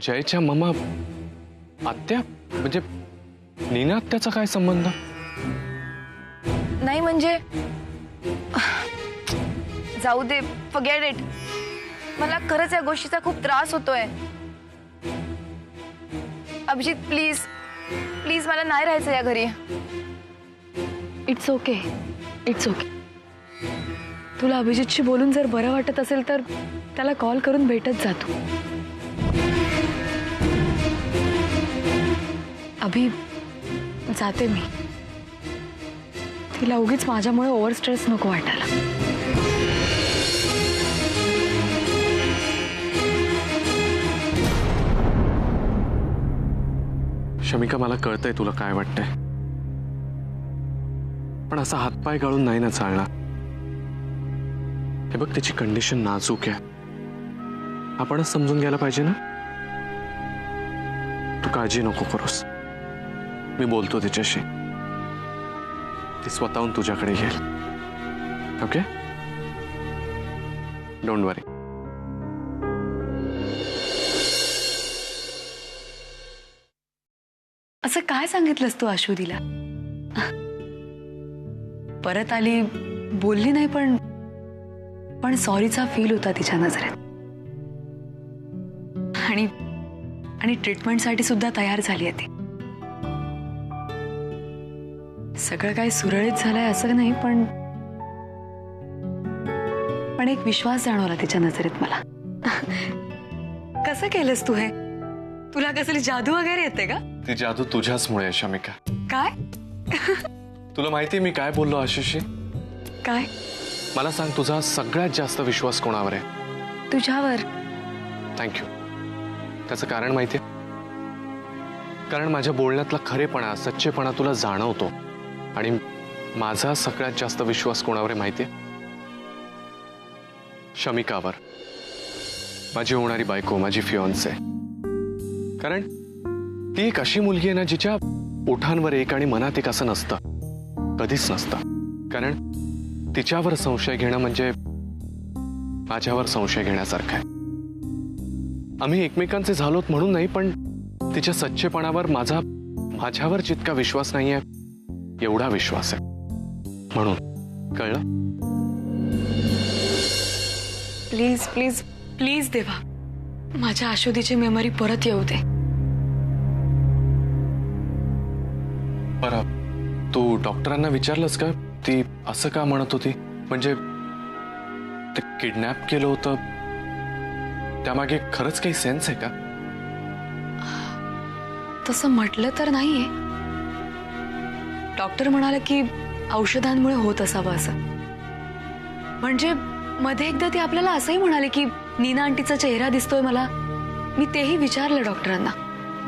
जयच्या मामा आत्या म्हणजे नीना आत्याचा काय संबंध? नाही म्हणजे जाऊ दे, फॉरगेट इट. मला खरंच या गोष्टीचा खूप त्रास होतोय. अभिजित प्लीज प्लीज मला नाही राहायचं या घरी. It's okay, it's okay. तुला अभिजितशी बोलून जर बरं वाटत असेल तर त्याला कॉल करून भेटत जा तू. अभि, जाते मी. तिला उगीच माझ्यामुळे ओव्हर स्ट्रेस नको वाटायला. शमिका, मला कळतंय तुला काय वाटतंय, पण असा हातपाय गाळून नाही ना चालणार. हे बघ, त्याची कंडिशन नाजूक आहे. आपणच समजून घ्यायला पाहिजे ना. तू काळजी नको करूस. मी बोलतो तिच्याशी. ती स्वतःहून तुझ्याकडे येईल. ओके, डोंट वरी. असं काय सांगितलंस तू अश्वतीला? परत आली, बोलली नाही, पण सॉरीचा फील होता तिच्या नजरेत. आणि ट्रीटमेंटसाठी सुद्धा तयार झाली आहे ती. सगळं काही सुरळीत झालंय असं नाही, पण एक विश्वास जाणवला तिच्या नजरेत मला. कसं केलंस तू हे? तुला कसली जादू वगैरे येते का? ती जादू तुझ्याचमुळे आहे शमिका. काय? तुला माहितीये मी काय बोललो आशिषशी? काय? मला सांग, तुझा सगळ्यात जास्त विश्वास कोणावर आहे? तुझ्यावर. थँक्यू. त्याचं कारण माहितीये? कारण माझ्या बोलण्यातला खरेपणा, सच्चेपणा तुला जाणवतो. आणि माझा सगळ्यात जास्त विश्वास कोणावर आहे माहितीये? शमिकावर. माझी होणारी बायको, माझी फियॉन्से. कारण ती एक अशी मुलगी आहे ना जिच्या ओठांवर एक आणि मनात एक असं नसतं, कधीच नसतं. कारण तिच्यावर संशय घेणं म्हणजे माझ्यावर संशय घेण्यासारखं आहे. आम्ही एकमेकांचे झालोत म्हणून नाही, पण तिच्या सच्चेपणावर माझ्यावर जितका विश्वास नाहीये एवढा विश्वास आहे. म्हणून कळलं? प्लीज प्लीज प्लीज देवा, माझ्या अश्वतीची मेमरी परत येऊ दे. बरं, तू डॉक्टरांना विचारलंस का ती असं का म्हणत होती? म्हणजे ते किडनॅप केलं होतं त्यामागे खरंच काही सेन्स आहे का? तसं म्हटलं तर नाहीये. डॉक्टर म्हणाले की औषधांमुळे होत असावं असं. म्हणजे मध्ये एकदा ते आपल्याला असंही म्हणाले की नीना आंटीचा चेहरा दिसतोय मला. मी तेही विचारलं डॉक्टरांना.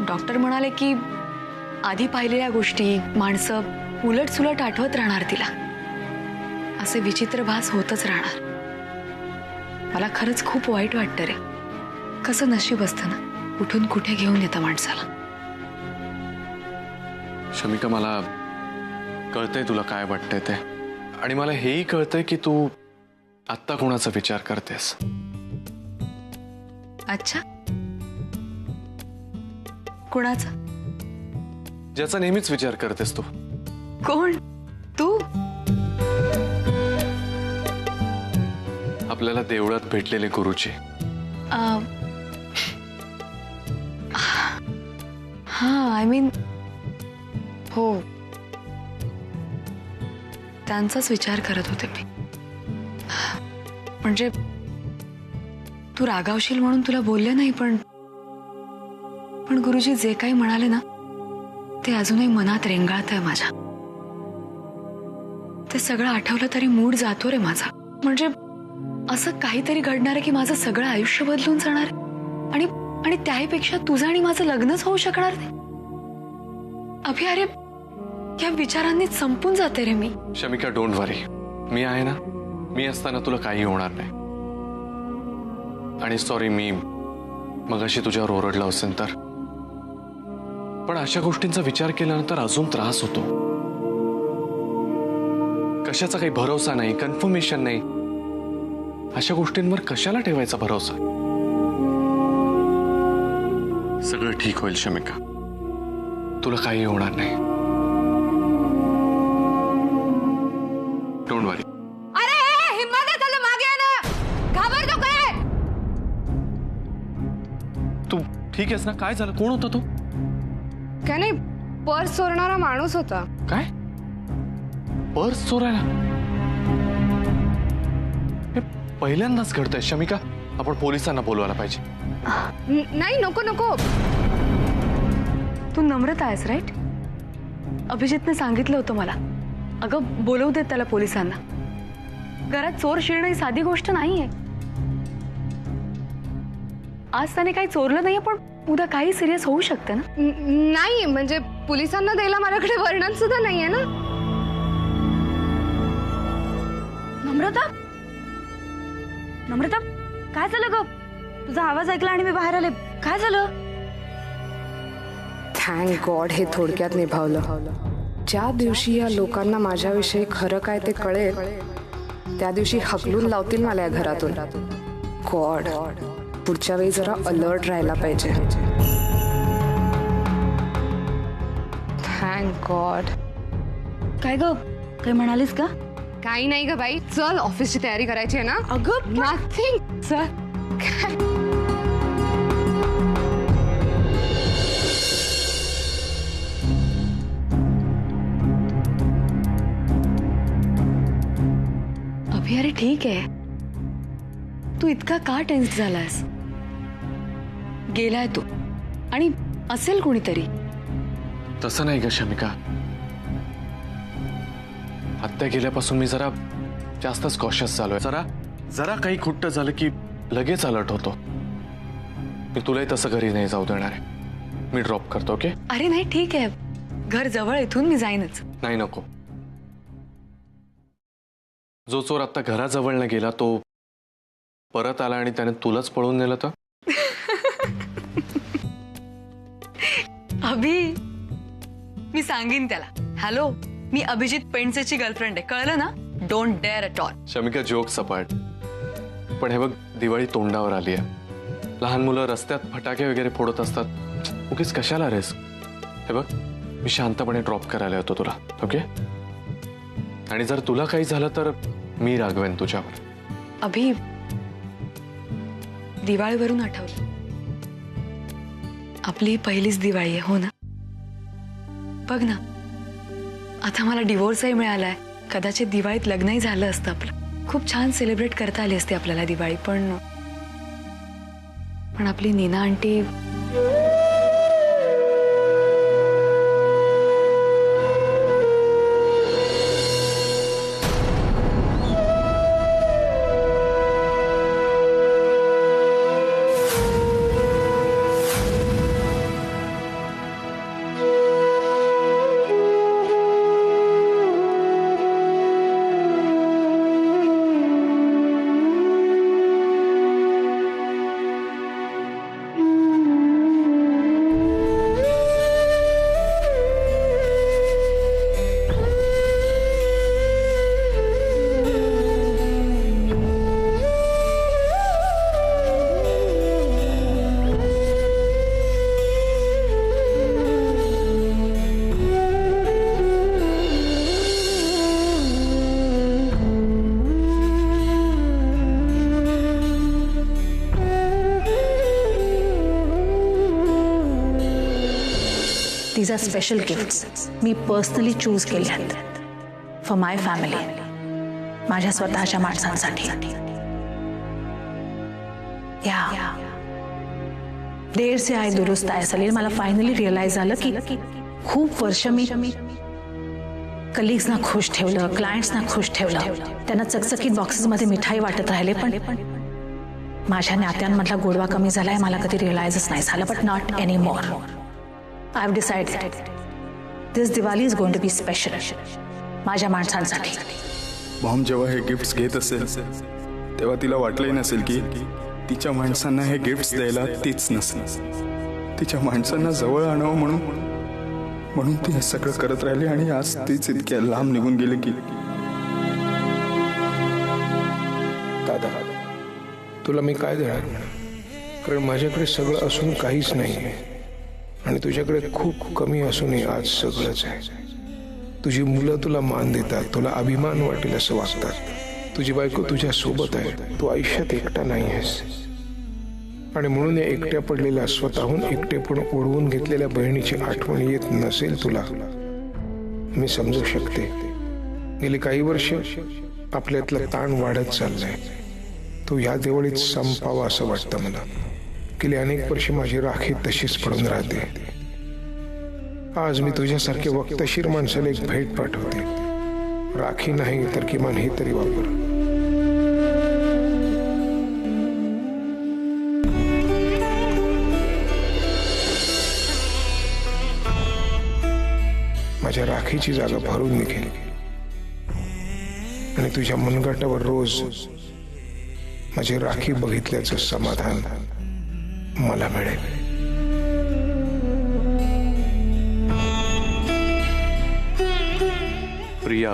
डॉक्टर म्हणाले की आधी पाहिलेल्या गोष्टी, माणसं उलट सुलट आठवत राहणार तिला. असे विचित्र भास होतच राहणार. मला खरंच खूप वाईट वाटतं रे. कसं नशीब असतं ना, कुठून कुठे घेऊन येतं माणसाला. शमिका, मला कळतंय तुला काय वाटतंय ते. आणि मला हेही कळतंय की तू आत्ता कोणाचा विचार करतेस. अच्छा, कुणाचा? ज्याचा नेहमीच विचार करतेस तू. कोण? तू? आपल्याला देवळात भेटलेले गुरुजी. हा, आय मीन हो, त्यांचाच विचार करत होते मी. म्हणजे तू रागावशील म्हणून तुला बोलले नाही, पण गुरुजी जे काही म्हणाले ना ते अजूनही मनात रेंगाळत आहे माझ्या. ते सगळं आठवलं तरी मूड जातो रे माझा. म्हणजे असं काहीतरी घडणार आहे की माझं सगळं आयुष्य बदलून जाणार आहे. आणि त्याहीपेक्षा तुझं आणि माझं लग्नच होऊ शकणार नाही. अभि, अरे या विचारांनी संपून जाते रे मी. शमिका, डोंट वरी. मी आहे ना. मी असताना तुला काही होणार नाही. आणि सॉरी, मी मगाशी तुझ्यावर ओरडला असेल तर. पण अशा गोष्टींचा विचार केल्यानंतर अजून त्रास होतो. कशाचा काही भरोसा नाही, कन्फर्मेशन नाही. अशा गोष्टींवर कशाला ठेवायचा भरोसा? सगळं ठीक होईल शमिका, तुला काही होणार नाही. डोंट वरी. अरे हिम्मत झालं मागे ना, घाबरतो काय? तू ठीक आहेस ना? काय झालं? कोण होता तो? काय नाही, पर्स चोरणारा माणूस होता. काय? पर्स चोरायला? हे पहिल्यांदाच घडतंय शमिका. आपण पोलिसांना बोलवायला पाहिजे. नाही, नको नको. तू नम्रता आहेस राईट? अभिजितने सांगितलं होतं मला. अगं बोलवू देत त्याला पोलिसांना. घरात चोर शिरणं ही साधी गोष्ट नाहीये. आज त्याने काही चोरलं नाहीये, पण उद्या काही सिरियस होऊ शकतं ना. नाही म्हणजे पोलिसांना द्यायला माझ्याकडे वर्णन सुद्धा नाहीये ना. नम्रता, नम्रता, काय झालं ग? तुझा आवाज ऐकला आणि मी बाहेर आले. काय झालं? थँक गॉड हे थोडक्यात निभावलं. ज्या दिवशी या लोकांना माझ्याविषयी खरं काय ते कळेल, त्या दिवशी हकलून लावतील मला या घरातून. गॉड, पुढच्या वेळी जरा अलर्ट राहायला पाहिजे. Thank God. काय ग, काही म्हणालीस का? काही नाही ग बाई, चल ऑफिसची तयारी करायची आहे ना. अगं नथिंग. चल. अभि अरे ठीक आहे. तू इतका का टेन्स झालास? गेलाय तू आणि असेल कोणीतरी. तसं नाही ग शमिका. आत्या गेल्यापासून मी जरा जास्तच कॉशियस झालोय. जरा काही खुट्ट झालं की लगेच अलर्ट होतो. मी तुलाही तसं घरी नाही जाऊ देणार आहे. मी ड्रॉप करतो. ओके? अरे नाही ठीक आहे, घर जवळ इथून मी जाईनच. नाही नको. जो चोर आता घराजवळ न गेला तो परत आला आणि त्याने तुलाच पळून नेलं तर? अभि, मी सांगीन त्याला. हॅलो, मी अभिजित पेंडसेची गर्लफ्रेंड आहे, कळलं ना? Don't dare at all. Shamika joke सपाट. पण हे बघ, दिवाळी तोंडावर आली आहे. लहान मुलं रस्त्यात फटाके वगैरे फोडत असतात. उगीच कशाला रिस्क? हे बघ, मी शांतपणे ड्रॉप करायला येतो तुला. ओके? आणि जर तुला काही झालं तर मी रागवेन तुझ्यावर. अभि, दिवाळीवरून आठवलं, आपली पहिलीच दिवाळी आहे, हो ना? बघ ना, आता मला डिवोर्सही मिळालाय. कदाचित दिवाळीत लग्नही झालं असतं आपलं. खूप छान सेलिब्रेट करता आली असते आपल्याला दिवाळी. पण आपली Nina aunty. These are special gifts. मी पर्सनली चूज केले आहेत फॉर माय फॅमिली, माझ्या स्वतःच्या माणसांसाठी. या देर से आए दुरुस्त आए सलील. मला फायनली रिअलाइज झालं की खूप वर्ष मी कलिग्सना खुश ठेवलं, क्लायंट्सना खुश ठेवलं, त्यांना चकचकीत बॉक्सेसमध्ये मिठाई वाटत राहिले. पण माझ्या नात्यांमधला गोडवा कमी झालाय, मला कधी रिअलाइजच नाही झालं. But not any more. I have decided this Diwali is going to be special माझ्या माणसांसाठी. मॉम जेव्हा हे गिफ्ट्स घेत असेल तेव्हा तिला वाटलंही नसेल की तिच्या माणसांना हे गिफ्ट्स द्यायला तीच नसेल. तिच्या माणसांना जवळ आणावं म्हणून ती हे सगळं करत राहिली. आणि आज तीच इतक्या लांब निघून गेली की. दादा, तुला मी काय देणार? कारण माझ्याकडे सगळं असून काहीच नाही. आणि तुझ्याकडे खूप कमी असूनही आज सगळंच आहे. तुझी मुलं तुला मान देतात, तुला अभिमान वाटेल असं वागतात. तुझी बायको तुझ्या सोबत आहे, तू आयुष्यात एकटा नाही आहेस. आणि म्हणून या एकट्या पडलेल्या, स्वतःहून एकटेपण ओढवून घेतलेल्या बहिणीची आठवण येत नसेल तुला, मी समजू शकते. गेली काही वर्ष आपल्यातला ताण वाढत चाललाय. तो या दिवाळीत संपावा असं वाटतं मला. गेली अनेक वर्ष माझी राखी तशीच पडून राहते. आज मी तुझ्यासारखे वक्तशीर माणसाला एक भेट पाठवते. राखी नाही तर किमान हे तरी वापर. माझ्या राखीची जागा भरून निघेल आणि तुझ्या मनगटावर रोज माझी राखी बघितल्याचं समाधान मला मिळेल. प्रिया,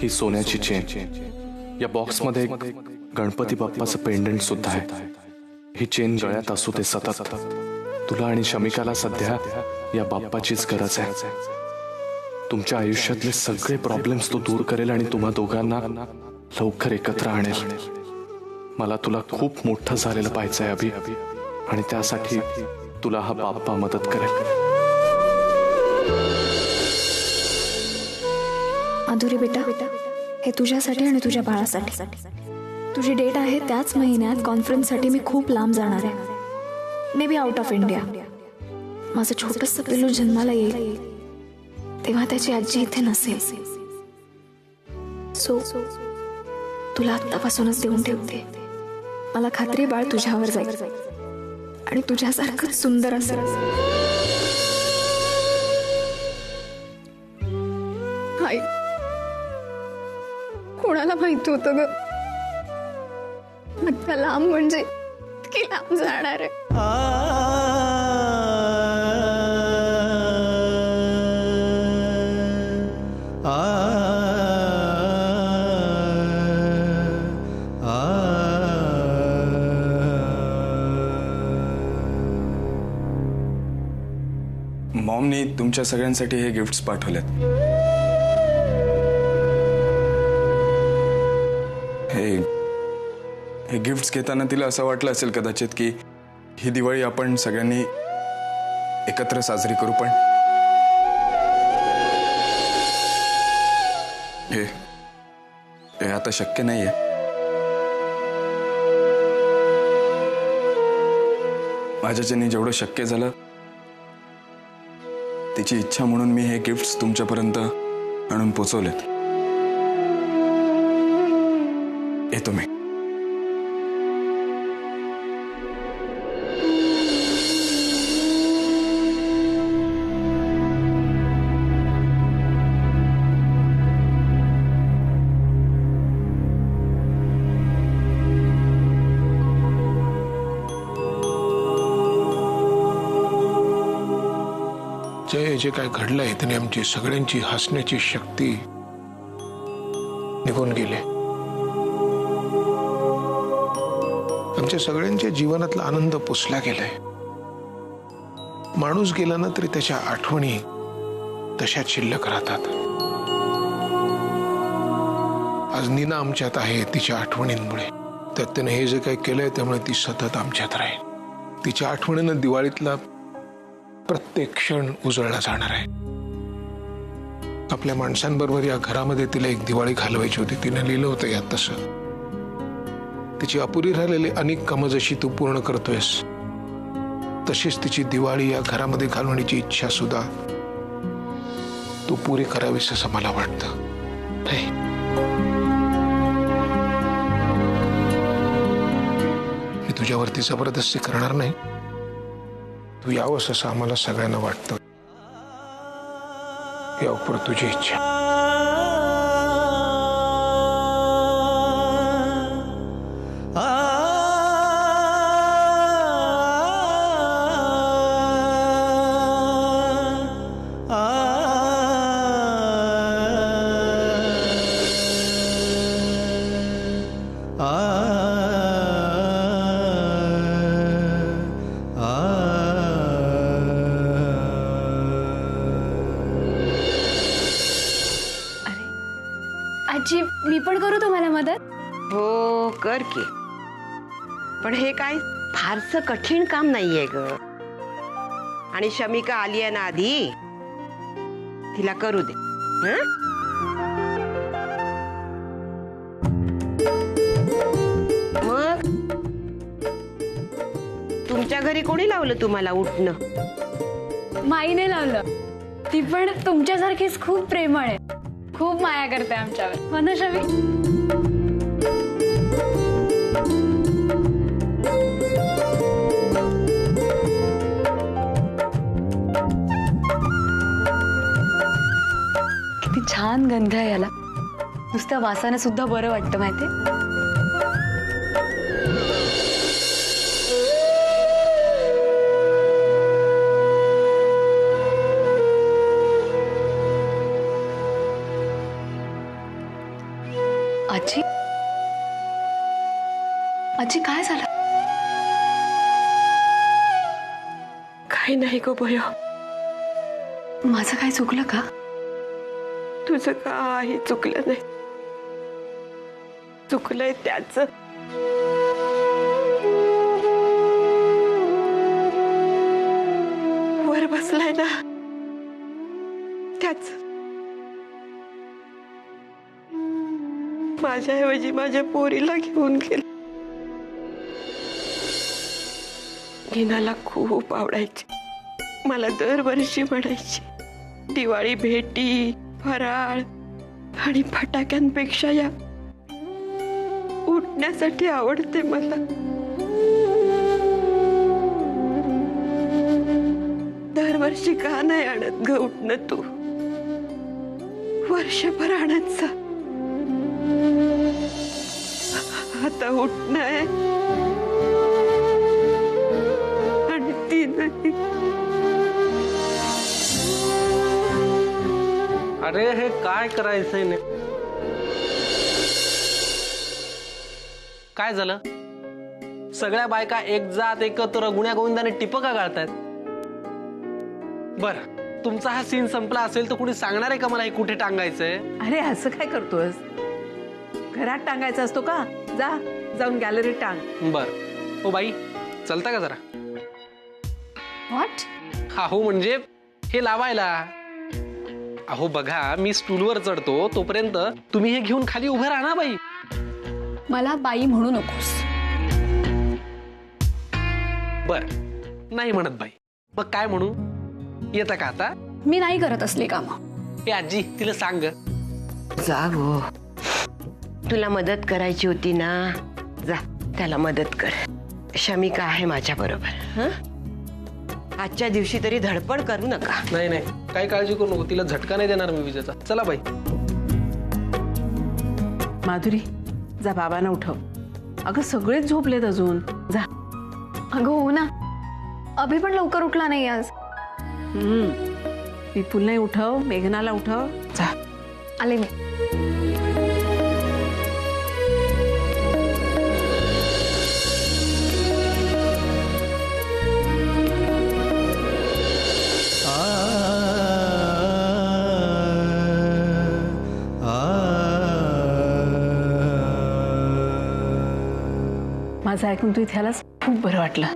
ही सोन्याची चेन. या बॉक्समध्ये एक गणपती बाप्पाचं पेंडंट सुद्धा आहे. ही चेन गळ्यात असू दे सतत. तुला आणि शमिकाला सध्या या बाप्पाचीच गरज आहे. तुमच्या आयुष्यातले सगळे प्रॉब्लेम्स तो दूर करेल आणि तुम्हा दोघांना लवकर एकत्र आणेल. मला तुला खूप मोठं झालेलं पाहिजे अभि, आणि त्यासाठी तुला हा बाप्पा मदत करेल. माधुरी बेटा, हे तुझ्यासाठी आणि तुझ्या बाळासाठी. तुझी डेट आहे त्याच महिन्यात. कॉन्फरन्ससाठी मी खूप लांब जाणार आहे, may be out of India. माझं छोटंसं पिल्लू जन्माला येईल तेव्हा त्याची आजी इथे नसेल. सो तुला आत्तापासूनच देऊन ठेवते. मला खात्री बाळ तुझ्यावर जाईल आणि तुझ्यासारखंच सुंदर असेल. आई, कोणाला माहिती होतं ग मधल्या लांब म्हणजे की लांब जाणार आहे. मॉमनी तुमच्या सगळ्यांसाठी हे गिफ्ट्स पाठवलेत. हे गिफ्ट्स घेताना तिला असं वाटलं असेल कदाचित की ही दिवाळी आपण सगळ्यांनी एकत्र साजरी करू, पण हे आता शक्य नाहीये. माझ्याच्याने जेवढं शक्य झालं तिची इच्छा म्हणून मी हे गिफ्ट्स तुमच्यापर्यंत आणून पोचवलेत. येतो मी. जे काय घडलंय त्याने आमची सगळ्यांची हसण्याची शक्ती निघून गेली. आमच्या सगळ्यांच्या जीवनातला आनंद पुसला गेलाय. माणूस गेला ना तरी त्याच्या आठवणी तशाच शिल्लक राहतात. आज नीना आमच्यात आहे तिच्या आठवणींमुळे. त्यात त्याने हे जे काही केलंय त्यामुळे ती सतत आमच्यात राहील. तिच्या आठवणीनं दिवाळीतला प्रत्येक क्षण उजळला जाणार आहे. आपल्या माणसांबरोबर या घरामध्ये तिला एक दिवाळी घालवायची होती. तिने लिहिलं होतं यात तसं. तिची अपुरी राहिलेली अनेक कामं जशी तू पूर्ण करतोयस तशीच तिची दिवाळी या घरामध्ये घालवण्याची इच्छा सुद्धा तू पुरी करावीस असं मला वाटतं. मी तुझ्यावरती जबरदस्ती करणार नाही. तू यावंस असं आम्हाला सगळ्यांना वाटतं. यावर तुझी इच्छा. आजी मी पण करू तुम्हाला मदत? हो कर की, पण हे काय फारसं कठीण काम नाहीये ग. आणि शमिका आली आहे ना आधी, तिला करू दे. हं? मग तुमच्या घरी कोणी लावलं तुम्हाला उठणं? माईने लावलं. ती पण तुमच्यासारखीच खूप प्रेमळ आहे, खूप माया करते आमच्यावर. हो ना शमी? किती छान गंध आहे याला. नुसत्या वासाने सुद्धा बरं वाटतं माहितीये. आजी आजी काय झालं? काही नाही गो बयो. माझं काय चुकलं का? तुझं काही चुकलं नाही. चुकलंय त्याच. वर बसलाय ना त्याच. माझ्याऐवजी माझ्या पोरीला घेऊन गेला. नीनाला खूप आवडायची. मला दरवर्षी म्हणायची, दिवाळी भेटी, फराळ आणि फटाक्यांपेक्षा या उठण्यासाठी आवडते मला. दरवर्षी का नाही आणत ग उठणं तू? वर्षभर आणत जा. आता उठणं आहे आणि ती नाही. अरे हे काय करायचंय ने? काय झालं? सगळ्या बायका एक जात एकत्र गुण्या गोविंदाने टिप का गाळतायत? बर, तुमचा हा सीन संपला असेल तर कुणी सांगणार आहे का मला हे कुठे टांगायचंय? अरे असं काय करतोस? घरात टांगायचा असतो का? जा, जाऊन गॅलरीत टांग. बर. ओ बाई, चलता का जरा? व्हॉट? हा हो, म्हणजे हे लावायला. अहो बघा, मी स्टूलवर चढतो तोपर्यंत तुम्ही हे घेऊन खाली उभं राहा ना बाई. मला बाई म्हणू नकोस. बर, नाही म्हणत बाई. मग काय म्हणू? येतं का आता? मी नाही करत असली कामं. हे आजी, तिला सांग. जा गो, तुला मदत करायची होती ना, जा त्याला मदत कर. शमिका आहे माझ्या बरोबर. हं? आजच्या दिवशी तरी धडपड करू नका. नाही नाही, काही काळजी करू नको. तिला झटका नाही देणार मी विजेचा. चला बाई. माधुरी, जा बाबांना उठव. अगं सगळेच झोपलेत अजून. जा. अगं हो ना, अभि पण लवकर उठला नाही आज. विपुलने उठव, मेघनाला उठव. जा. आले मी. माझं ऐकून तू इथे आलास, खूप बरं वाटलं.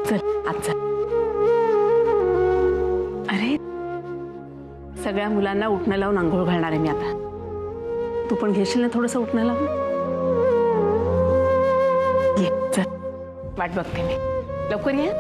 चल आज चल. अरे सगळ्या मुलांना उठणं लावून आंघोळ घालणार आहे मी आता. तू पण घेशील ना थोडंसं उठणं लावून? ये चल, वाट बघते मी. लवकर ये.